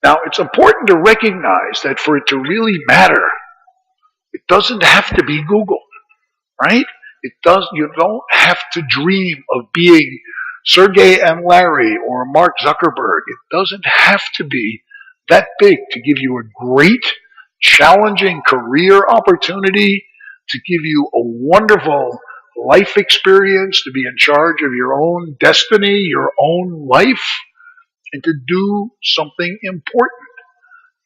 Now, it's important to recognize that for it to really matter, it doesn't have to be Google, right? You don't have to dream of being Sergey and Larry or Mark Zuckerberg. It doesn't have to be that big to give you a great, challenging career opportunity, to give you a wonderful life experience, to be in charge of your own destiny, your own life, and to do something important.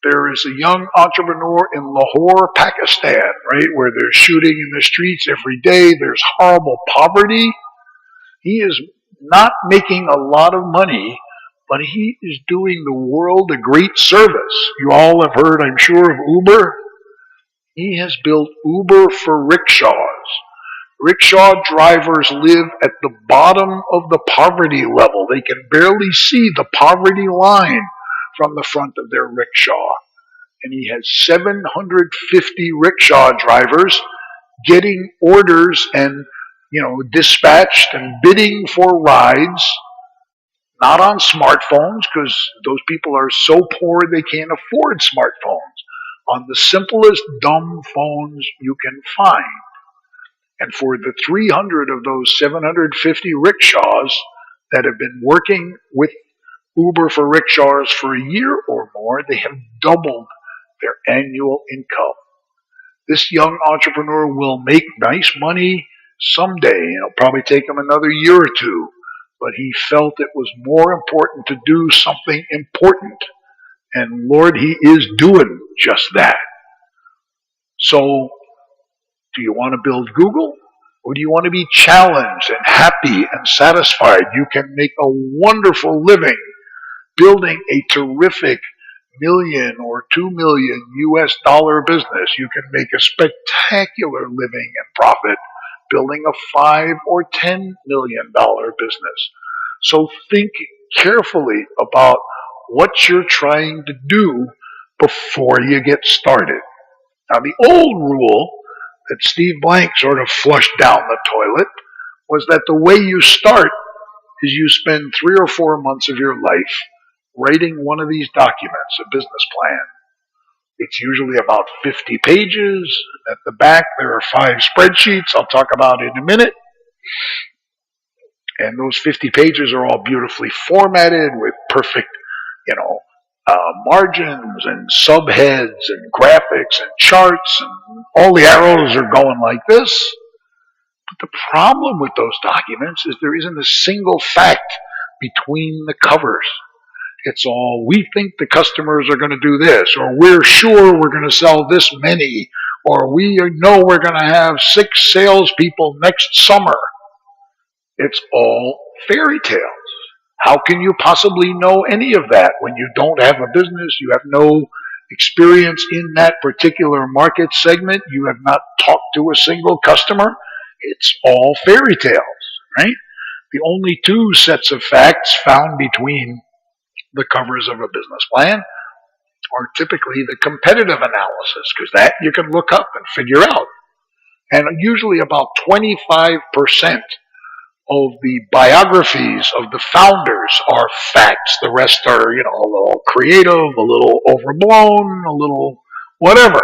There is a young entrepreneur in Lahore, Pakistan, right, where they're shooting in the streets every day. There's horrible poverty. He is not making a lot of money, but he is doing the world a great service. You all have heard, I'm sure, of Uber. He has built Uber for rickshaws. Rickshaw drivers live at the bottom of the poverty level. They can barely see the poverty line from the front of their rickshaw. And he has 750 rickshaw drivers getting orders and, dispatched and bidding for rides, not on smartphones, because those people are so poor they can't afford smartphones, on the simplest dumb phones you can find. And for the 300 of those 750 rickshaws that have been working with Uber for rickshaws for a year or more, they have doubled their annual income. This young entrepreneur will make nice money someday. It'll probably take him another year or two, but he felt it was more important to do something important. And Lord, he is doing just that. So, do you want to build Google? Or do you want to be challenged and happy and satisfied? You can make a wonderful living building a terrific $1 or $2 million US business. You can make a spectacular living and profit building a $5 or $10 million business. So think carefully about what you're trying to do before you get started. Now, the old rule that Steve Blank sort of flushed down the toilet was that the way you start is you spend 3 or 4 months of your life writing one of these documents, a business plan. It's usually about 50 pages. At the back, there are 5 spreadsheets I'll talk about in a minute. And those 50 pages are all beautifully formatted with perfect, margins and subheads and graphics and charts, and all the arrows are going like this. But the problem with those documents is there isn't a single fact between the covers. It's all, we think the customers are going to do this, or we're sure we're going to sell this many, or we know we're going to have 6 salespeople next summer. It's all fairy tales. How can you possibly know any of that when you don't have a business, you have no experience in that particular market segment, you have not talked to a single customer? It's all fairy tales, right? The only 2 sets of facts found between the covers of a business plan are typically the competitive analysis, because that you can look up and figure out. And usually about 25% of the biographies of the founders are facts. The rest are, a little creative, a little overblown, a little whatever,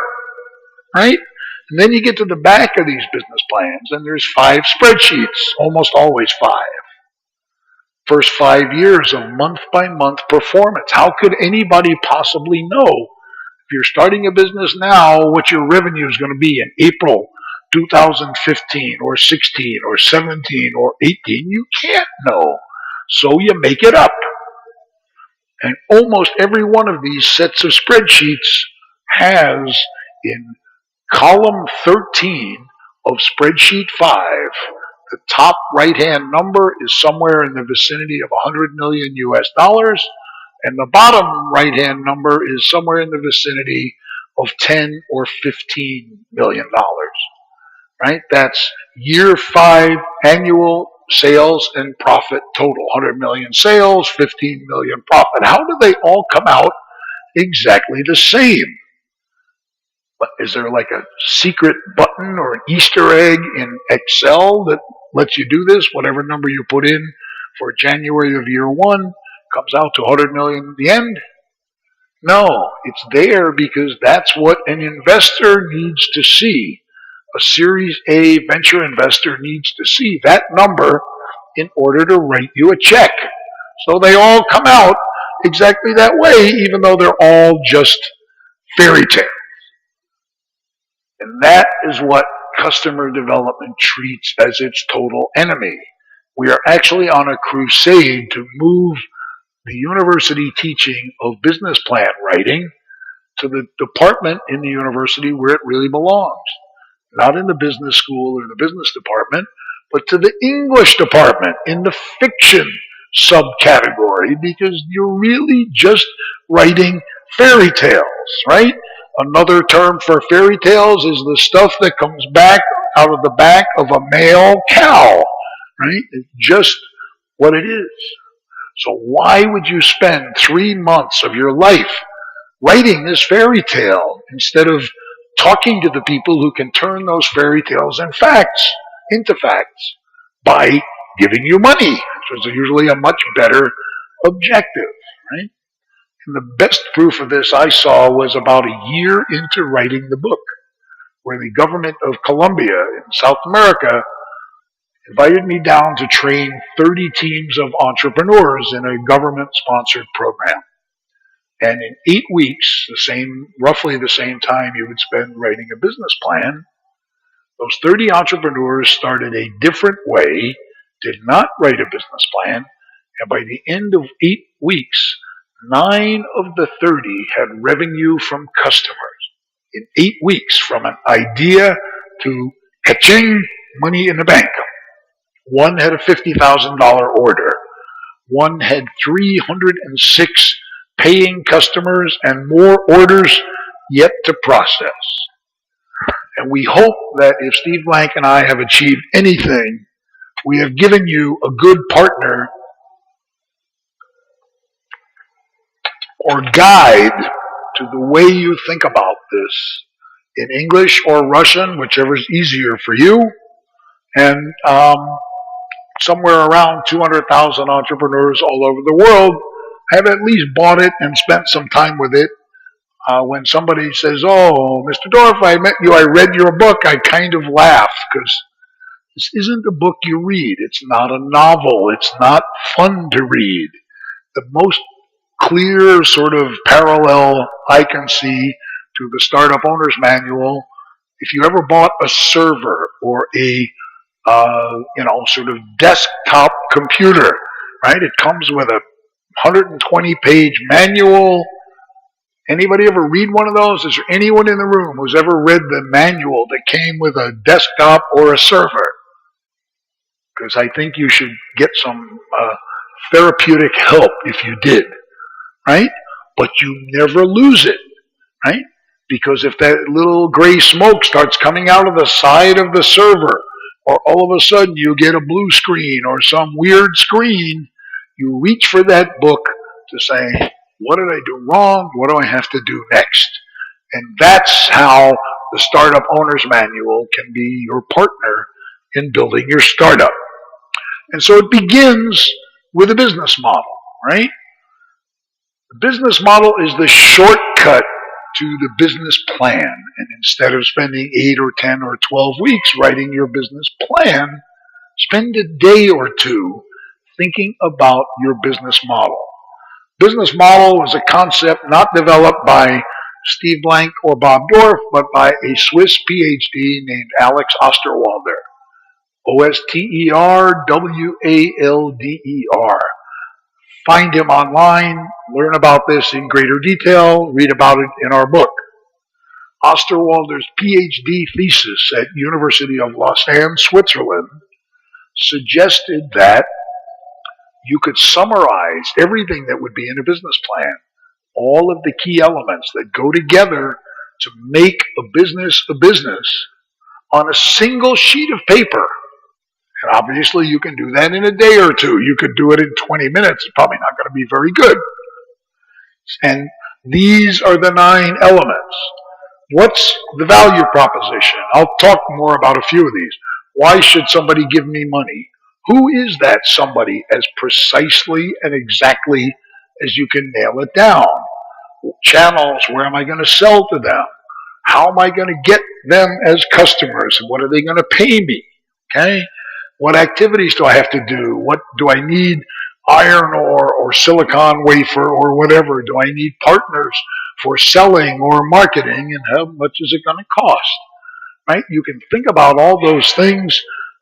right? And then you get to the back of these business plans, and there's 5 spreadsheets, almost always 5. First 5 years of month-by-month performance. How could anybody possibly know, if you're starting a business now, what your revenue is going to be in April 2015 or 16 or 17 or 18? You can't know. So you make it up. And almost every one of these sets of spreadsheets has in column 13 of spreadsheet 5, the top right-hand number is somewhere in the vicinity of 100 million US dollars, and the bottom right-hand number is somewhere in the vicinity of 10 or 15 million dollars. Right? That's year 5 annual sales and profit total. 100 million sales, 15 million profit. How do they all come out exactly the same? But is there like a secret button or an Easter egg in Excel that lets you do this? Whatever number you put in for January of year 1 comes out to 100 million at the end? No, it's there because that's what an investor needs to see. A Series A venture investor needs to see that number in order to write you a check. So they all come out exactly that way, even though they're all just fairy tales. And that is what customer development treats as its total enemy. We are actually on a crusade to move the university teaching of business plan writing to the department in the university where it really belongs. Not in the business school or the business department, but to the English department in the fiction subcategory, because you're really just writing fairy tales, right? Another term for fairy tales is the stuff that comes back out of the back of a male cow, right? It's just what it is. So why would you spend 3 months of your life writing this fairy tale instead of talking to the people who can turn those fairy tales and facts into facts by giving you money, which is usually a much better objective, right? And the best proof of this I saw was about a year into writing the book, where the government of Colombia in South America invited me down to train 30 teams of entrepreneurs in a government-sponsored program. And in 8 weeks, roughly the same time you would spend writing a business plan, those 30 entrepreneurs started a different way, did not write a business plan, and by the end of 8 weeks, 9 of the 30 had revenue from customers. In 8 weeks, from an idea to ka-ching, money in the bank. One had a $50,000 order. One had 306 paying customers and more orders yet to process. And we hope that if Steve Blank and I have achieved anything, we have given you a good partner or guide to the way you think about this in English or Russian, whichever is easier for you. And somewhere around 200,000 entrepreneurs all over the world have at least bought it and spent some time with it. When somebody says, "Oh, Mr. Dorf, I met you, I read your book," I kind of laugh, because this isn't a book you read. It's not a novel. It's not fun to read. The most clear sort of parallel I can see to the Startup Owner's Manual, if you ever bought a server or a sort of desktop computer, right? It comes with a 120-page manual. Anybody ever read one of those? Is there anyone in the room who's ever read the manual that came with a desktop or a server? Because I think you should get some therapeutic help if you did, right? But you never lose it, right? Because if that little gray smoke starts coming out of the side of the server, or all of a sudden you get a blue screen or some weird screen, you reach for that book to say, what did I do wrong? What do I have to do next? And that's how the Startup Owner's Manual can be your partner in building your startup. And so it begins with a business model, right? The business model is the shortcut to the business plan. And instead of spending 8 or 10 or 12 weeks writing your business plan, spend a day or two thinking about your business model. Business model was a concept not developed by Steve Blank or Bob Dorf, but by a Swiss PhD named Alex Osterwalder. Osterwalder. Find him online, learn about this in greater detail, read about it in our book. Osterwalder's PhD thesis at University of Lausanne, Switzerland, suggested that you could summarize everything that would be in a business plan, all of the key elements that go together to make a business on a single sheet of paper. And obviously you can do that in a day or two. You could do it in 20 minutes. It's probably not going to be very good. And these are the 9 elements. What's the value proposition? I'll talk more about a few of these. Why should somebody give me money? Who is that somebody as precisely and exactly as you can nail it down? channels? Where am I going to sell to them? How am I going to get them as customers? What are they going to pay me? Okay? What activities do I have to do? What do I need? Iron ore or silicon wafer or whatever? Do I need partners for selling or marketing? And how much is it going to cost? Right? You can think about all those things.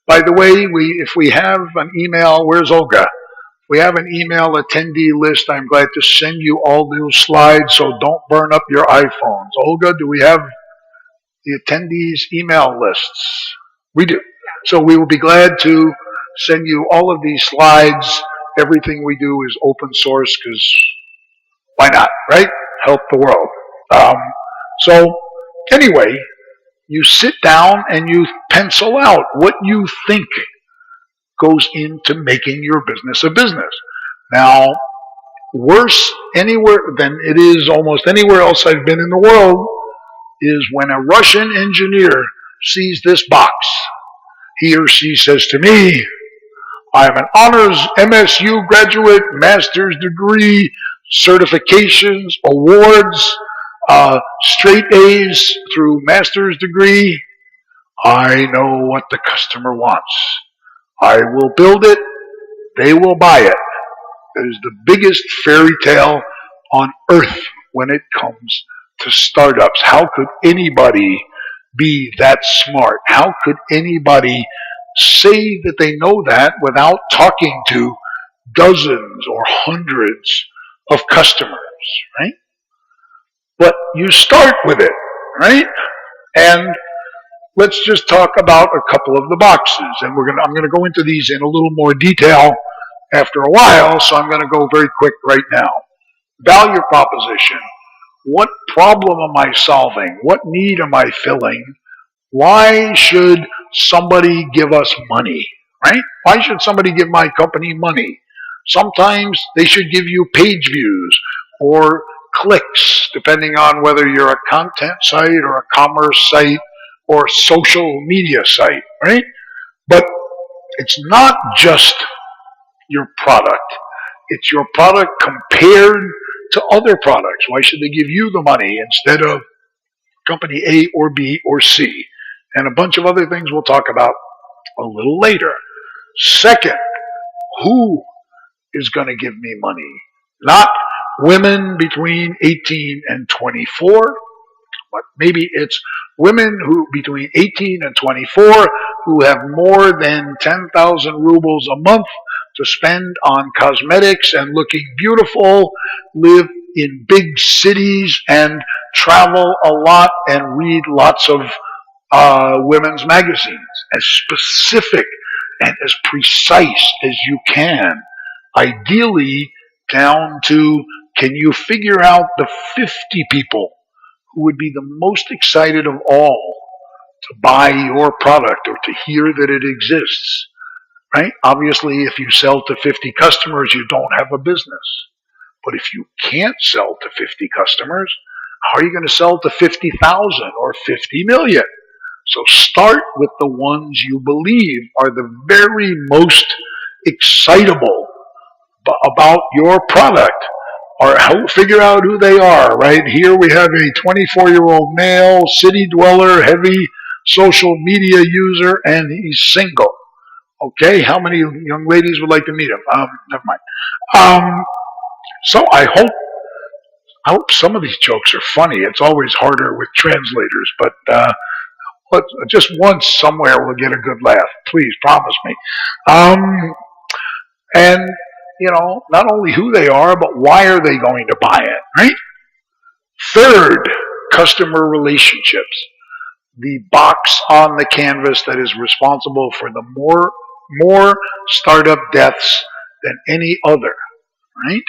By the way, if we have an email, where's Olga? We have an email attendee list. I'm glad to send you all those slides, so don't burn up your iPhones. Olga, do we have the attendees email lists? We do. So we will be glad to send you all of these slides. Everything we do is open source because why not, right? Help the world. So anyway, you sit down and you pencil out what you think goes into making your business a business. Now, worse anywhere than it is almost anywhere else I've been in the world is when a Russian engineer sees this box. He or she says to me, I am an honors MSU graduate, master's degree, certifications, awards, straight A's through master's degree. I know what the customer wants. I will build it. They will buy it. It is the biggest fairy tale on earth when it comes to startups. How could anybody be that smart? How could anybody say that they know that without talking to dozens or hundreds of customers, right? But you start with it, right? And let's just talk about a couple of the boxes. And I'm going to go into these in a little more detail after a while, so I'm going to go very quick right now. Value proposition. What problem am I solving? What need am I filling? Why should somebody give us money, right? Why should somebody give my company money? Sometimes they should give you page views or clicks, depending on whether you're a content site or a commerce site or social media site, right? But it's not just your product. It's your product compared to other products. Why should they give you the money instead of company A or B or C? And a bunch of other things we'll talk about a little later. Second, who is going to give me money? Not women between 18 and 24, but maybe it's women who between 18 and 24 who have more than 10,000 rubles a month to spend on cosmetics and looking beautiful, live in big cities and travel a lot and read lots of women's magazines, as specific and as precise as you can. Ideally, down to, can you figure out the 50 people who would be the most excited of all to buy your product or to hear that it exists, right? Obviously, if you sell to 50 customers, you don't have a business. But if you can't sell to 50 customers, how are you going to sell to 50,000 or 50 million? So start with the ones you believe are the very most excitable about your product, or figure out who they are, right? Here we have a 24-year-old male, city dweller, heavy social media user, and he's single. Okay, how many young ladies would like to meet him? Never mind. So I hope some of these jokes are funny. It's always harder with translators, but just once somewhere we'll get a good laugh. Please, promise me. And, not only who they are, but why are they going to buy it, right? Third, customer relationships. The box on the canvas that is responsible for the more startup deaths than any other, right?